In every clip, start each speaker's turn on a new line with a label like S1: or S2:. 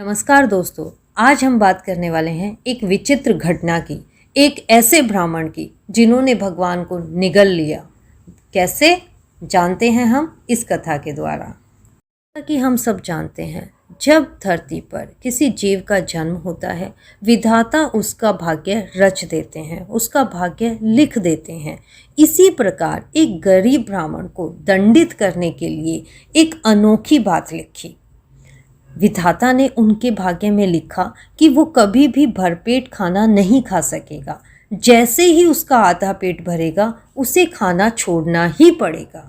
S1: नमस्कार दोस्तों, आज हम बात करने वाले हैं एक विचित्र घटना की, एक ऐसे ब्राह्मण की जिन्होंने भगवान को निगल लिया। कैसे जानते हैं हम इस कथा के द्वारा। जैसा कि हम सब जानते हैं, जब धरती पर किसी जीव का जन्म होता है, विधाता उसका भाग्य रच देते हैं, उसका भाग्य लिख देते हैं। इसी प्रकार एक गरीब ब्राह्मण को दंडित करने के लिए एक अनोखी बात लिखी। विधाता ने उनके भाग्य में लिखा कि वो कभी भी भरपेट खाना नहीं खा सकेगा। जैसे ही उसका आधा पेट भरेगा, उसे खाना छोड़ना ही पड़ेगा।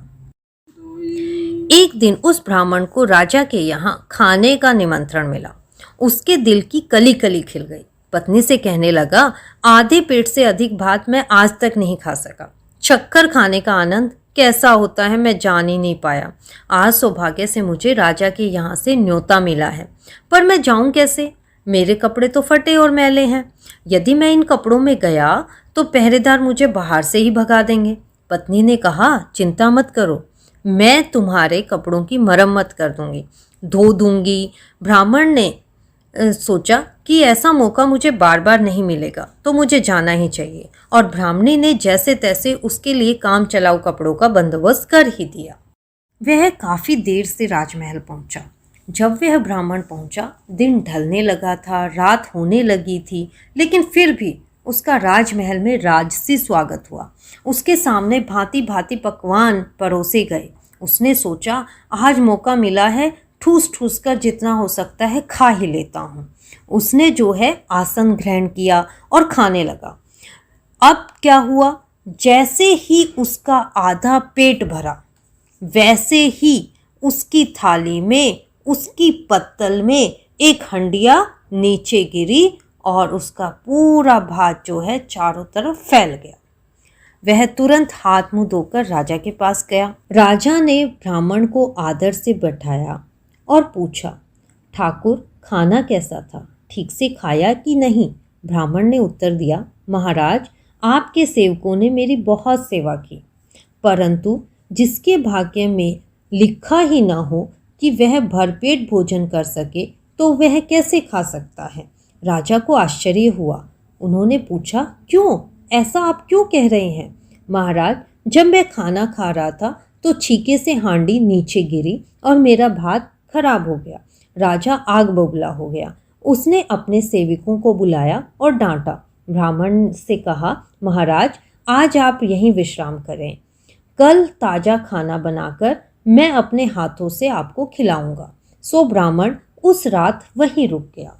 S1: एक दिन उस ब्राह्मण को राजा के यहाँ खाने का निमंत्रण मिला। उसके दिल की कली कली खिल गई। पत्नी से कहने लगा, आधे पेट से अधिक भात मैं आज तक नहीं खा सका। शक्कर खाने का आनंद कैसा होता है मैं जान ही नहीं पाया। आज सौभाग्य से मुझे राजा के यहाँ से न्योता मिला है, पर मैं जाऊँ कैसे? मेरे कपड़े तो फटे और मैले हैं। यदि मैं इन कपड़ों में गया तो पहरेदार मुझे बाहर से ही भगा देंगे। पत्नी ने कहा, चिंता मत करो, मैं तुम्हारे कपड़ों की मरम्मत कर दूंगी, धो दूंगी। ब्राह्मण ने सोचा कि ऐसा मौका मुझे बार बार नहीं मिलेगा, तो मुझे जाना ही चाहिए। और ब्राह्मणी ने जैसे तैसे उसके लिए काम चलाऊ कपड़ों का बंदोबस्त कर ही दिया। वह काफ़ी देर से राजमहल पहुंचा। जब वह ब्राह्मण पहुंचा, दिन ढलने लगा था, रात होने लगी थी, लेकिन फिर भी उसका राजमहल में राजसी स्वागत हुआ। उसके सामने भांति भांति पकवान परोसे गए। उसने सोचा, आज मौका मिला है, ठूस ठूस कर जितना हो सकता है खा ही लेता हूँ। उसने जो है आसन ग्रहण किया और खाने लगा। अब क्या हुआ, जैसे ही उसका आधा पेट भरा, वैसे ही उसकी थाली में, उसकी पत्तल में एक हंडिया नीचे गिरी और उसका पूरा भात जो है चारों तरफ फैल गया। वह तुरंत हाथ मुंह धोकर राजा के पास गया। राजा ने ब्राह्मण को आदर से बैठाया और पूछा, ठाकुर खाना कैसा था, ठीक से खाया कि नहीं? ब्राह्मण ने उत्तर दिया, महाराज आपके सेवकों ने मेरी बहुत सेवा की, परंतु जिसके भाग्य में लिखा ही ना हो कि वह भरपेट भोजन कर सके, तो वह कैसे खा सकता है? राजा को आश्चर्य हुआ। उन्होंने पूछा, क्यों, ऐसा आप क्यों कह रहे हैं? महाराज, जब मैं खाना खा रहा था तो छीके से हांडी नीचे गिरी और मेरा भात खराब हो गया। राजा आग बबूला हो गया। उसने अपने सेवकों को बुलाया और डांटा। ब्राह्मण से कहा, महाराज आज आप यहीं विश्राम करें, कल ताज़ा खाना बनाकर मैं अपने हाथों से आपको खिलाऊंगा। सो ब्राह्मण उस रात वहीं रुक गया।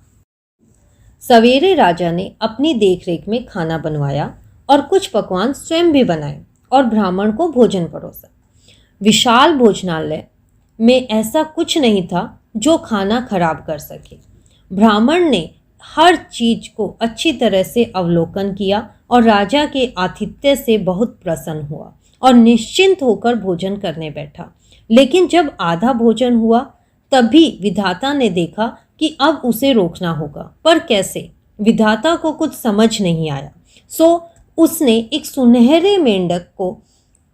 S1: सवेरे राजा ने अपनी देखरेख में खाना बनवाया और कुछ पकवान स्वयं भी बनाए और ब्राह्मण को भोजन परोसा। विशाल भोजनालय में ऐसा कुछ नहीं था जो खाना खराब कर सके। ब्राह्मण ने हर चीज को अच्छी तरह से अवलोकन किया और राजा के आतिथ्य से बहुत प्रसन्न हुआ और निश्चिंत होकर भोजन करने बैठा। लेकिन जब आधा भोजन हुआ, तभी विधाता ने देखा कि अब उसे रोकना होगा, पर कैसे? विधाता को कुछ समझ नहीं आया। सो उसने एक सुनहरे मेंढक को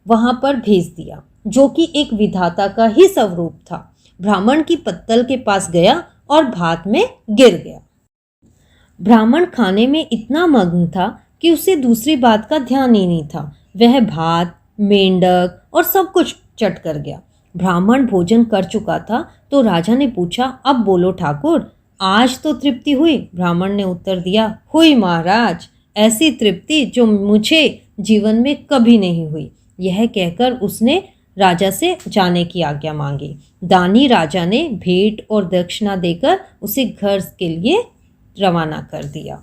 S1: वहां पर भेज दिया, जो कि एक विधाता का ही स्वरूप था। ब्राह्मण की पत्तल के पास गया और भात में गिर गया। ब्राह्मण खाने में इतना मग्न था कि उसे दूसरी बात का ध्यान ही नहीं था। वह भात, मेंढक और सब कुछ चट कर गया। ब्राह्मण भोजन कर चुका था तो राजा ने पूछा, अब बोलो ठाकुर, आज तो तृप्ति हुई? ब्राह्मण ने उत्तर दिया, हुई महाराज, ऐसी तृप्ति जो मुझे जीवन में कभी नहीं हुई। यह कहकर उसने राजा से जाने की आज्ञा मांगी। दानी राजा ने भेंट और दक्षिणा देकर उसे घर के लिए रवाना कर दिया।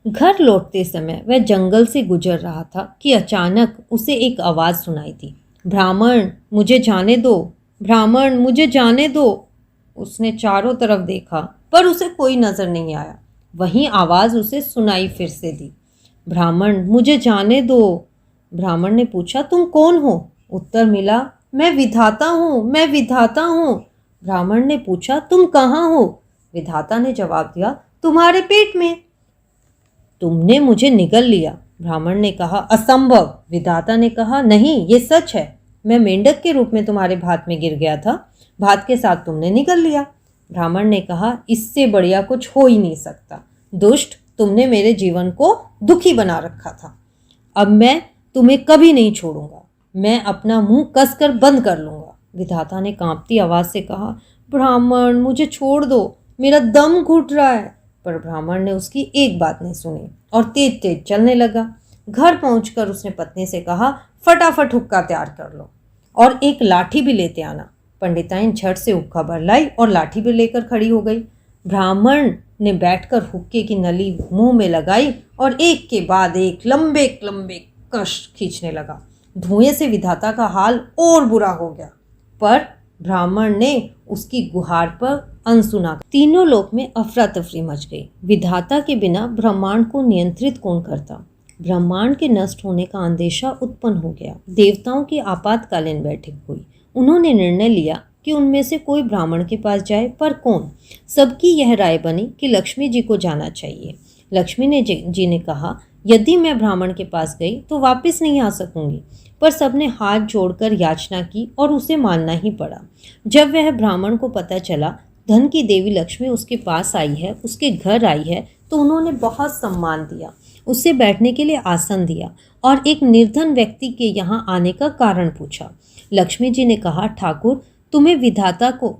S1: घर लौटते समय वह जंगल से गुजर रहा था कि अचानक उसे एक आवाज़ सुनाई दी, ब्राह्मण मुझे जाने दो, ब्राह्मण मुझे जाने दो। उसने चारों तरफ देखा, पर उसे कोई नजर नहीं आया। वहीं आवाज़ उसे सुनाई फिर से दी, ब्राह्मण मुझे जाने दो। ब्राह्मण ने पूछा, तुम कौन हो? उत्तर मिला, मैं विधाता हूँ, मैं विधाता हूँ। ब्राह्मण ने पूछा, तुम कहाँ हो? विधाता ने जवाब दिया, तुम्हारे पेट में। तुमने मुझे निगल लिया। ब्राह्मण ने कहा, असंभव। विधाता ने कहा, नहीं, ये सच है, मैं मेंढक के रूप में तुम्हारे भात में गिर गया था, भात के साथ तुमने निगल लिया। ब्राह्मण ने कहा, इससे बढ़िया कुछ हो ही नहीं सकता। दुष्ट, तुमने मेरे जीवन को दुखी बना रखा था। अब मैं तुम्हें कभी नहीं छोड़ूंगा। मैं अपना मुंह कसकर बंद कर लूंगा। विधाता ने कांपती आवाज से कहा, ब्राह्मण मुझे छोड़ दो, मेरा दम घुट रहा है। पर ब्राह्मण ने उसकी एक बात नहीं सुनी और तेज तेज चलने लगा। घर पहुंचकर उसने पत्नी से कहा, फटाफट हुक्का तैयार कर लो और एक लाठी भी लेते आना। पंडिताइन झट से हुक्का भर लाई और लाठी भी लेकर खड़ी हो गई। ब्राह्मण ने बैठकर हुक्के की नली मुंह में लगाई और एक के बाद एक लंबे लंबे कश खींचने लगा। धुएं से विधाता का हाल और बुरा हो गया, पर ब्राह्मण ने उसकी गुहार पर अनसुना। तीनों लोक में अफरा तफरी मच गई। विधाता के बिना ब्रह्मांड को नियंत्रित कौन करता? ब्रह्मांड के नष्ट होने का अंदेशा उत्पन्न हो गया। देवताओं की आपातकालीन बैठक हुई। उन्होंने निर्णय लिया कि उनमें से कोई ब्राह्मण के पास जाए, पर कौन? सबकी यह राय बनी कि लक्ष्मी जी को जाना चाहिए। लक्ष्मी जी ने कहा, यदि मैं ब्राह्मण के पास गई तो वापस नहीं आ सकूंगी। पर सबने हाथ जोड़कर याचना की और उसे मानना ही पड़ा। जब वह ब्राह्मण को पता चला धन की देवी लक्ष्मी उसके पास आई है, उसके घर आई है, तो उन्होंने बहुत सम्मान दिया, उससे बैठने के लिए आसन दिया और एक निर्धन व्यक्ति के यहाँ आने का कारण पूछा। लक्ष्मी जी ने कहा, ठाकुर, तुम्हें विधाता को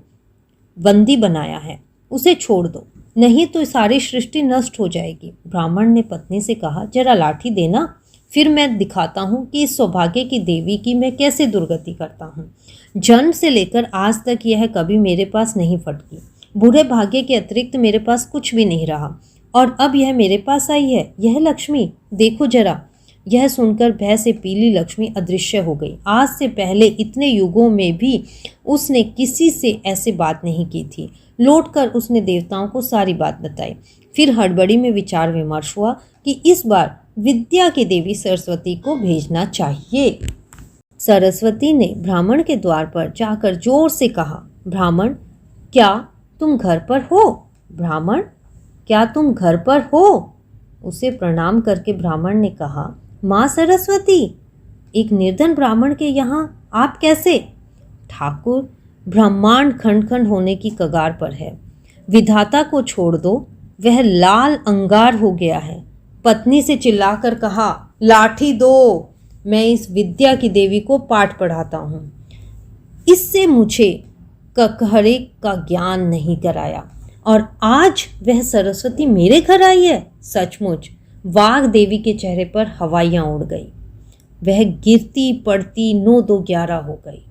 S1: बंदी बनाया है, उसे छोड़ दो, नहीं तो सारी सृष्टि नष्ट हो जाएगी। ब्राह्मण ने पत्नी से कहा, जरा लाठी देना, फिर मैं दिखाता हूँ कि इस सौभाग्य की देवी की मैं कैसे दुर्गति करता हूँ। जन्म से लेकर आज तक यह कभी मेरे पास नहीं फटकी। बुरे भाग्य के अतिरिक्त मेरे पास कुछ भी नहीं रहा और अब यह मेरे पास आई है। यह लक्ष्मी, देखो जरा। यह सुनकर भय से पीली लक्ष्मी अदृश्य हो गई। आज से पहले इतने युगों में भी उसने किसी से ऐसी बात नहीं की थी। लौटकर उसने देवताओं को सारी बात बताई। फिर हड़बड़ी में विचार विमर्श हुआ कि इस बार विद्या की देवी सरस्वती को भेजना चाहिए। सरस्वती ने ब्राह्मण के द्वार पर जाकर जोर से कहा, ब्राह्मण, क्या तुम घर पर हो? ब्राह्मण, क्या तुम घर पर हो? उसे प्रणाम करके ब्राह्मण ने कहा, माँ सरस्वती, एक निर्धन ब्राह्मण के यहाँ आप कैसे? ठाकुर, ब्रह्मांड खंड खंड होने की कगार पर है। विधाता को छोड़ दो, वह लाल अंगार हो गया है। पत्नी से चिल्लाकर कहा, लाठी दो, मैं इस विद्या की देवी को पाठ पढ़ाता हूँ। इससे मुझे ककहरे का ज्ञान नहीं कराया और आज वह सरस्वती मेरे घर आई है। सचमुच वाघ देवी के चेहरे पर हवाइयाँ उड़ गई। वह गिरती पड़ती 9-2-11 हो गई।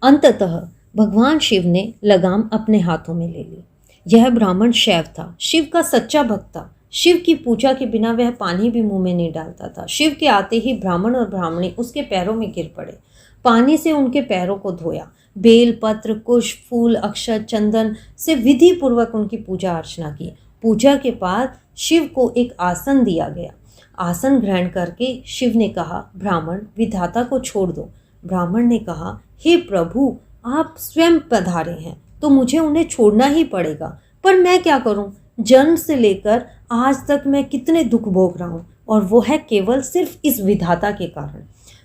S1: अंततः भगवान शिव ने लगाम अपने हाथों में ले ली। यह ब्राह्मण शैव था, शिव का सच्चा भक्त था। शिव की पूजा के बिना वह पानी भी मुंह में नहीं डालता था। शिव के आते ही ब्राह्मण और ब्राह्मणी उसके पैरों में गिर पड़े। पानी से उनके पैरों को धोया। बेल पत्र, कुश, फूल, अक्षत, चंदन से विधि पूर्वक उनकी पूजा अर्चना की। पूजा के बाद शिव को एक आसन दिया गया। आसन ग्रहण करके शिव ने कहा, ब्राह्मण, विधाता को छोड़ दो। ब्राह्मण ने कहा, हे प्रभु, आप स्वयं पधारे हैं तो मुझे उन्हें छोड़ना ही पड़ेगा, पर मैं क्या करूं? जन्म से लेकर आज तक मैं कितने दुख भोग रहा हूँ और वो है केवल सिर्फ इस विधाता के कारण।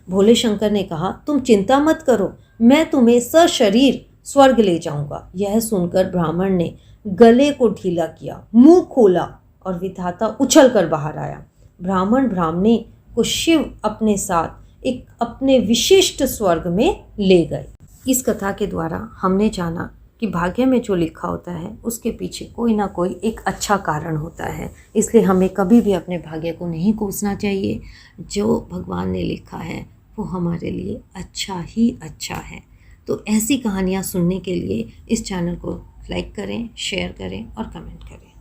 S1: भोले शंकर ने कहा, तुम चिंता मत करो, मैं तुम्हें सशरीर स्वर्ग ले जाऊंगा। यह सुनकर ब्राह्मण ने गले को ढीला किया, मुंह खोला और विधाता उछल कर बाहर आया। ब्राह्मण ब्राह्मणी को शिव अपने साथ एक अपने विशिष्ट स्वर्ग में ले गए। इस कथा के द्वारा हमने जाना कि भाग्य में जो लिखा होता है उसके पीछे कोई ना कोई एक अच्छा कारण होता है, इसलिए हमें कभी भी अपने भाग्य को नहीं कोसना चाहिए। जो भगवान ने लिखा है वो हमारे लिए अच्छा ही अच्छा है। तो ऐसी कहानियाँ सुनने के लिए इस चैनल को लाइक करें, शेयर करें और कमेंट करें।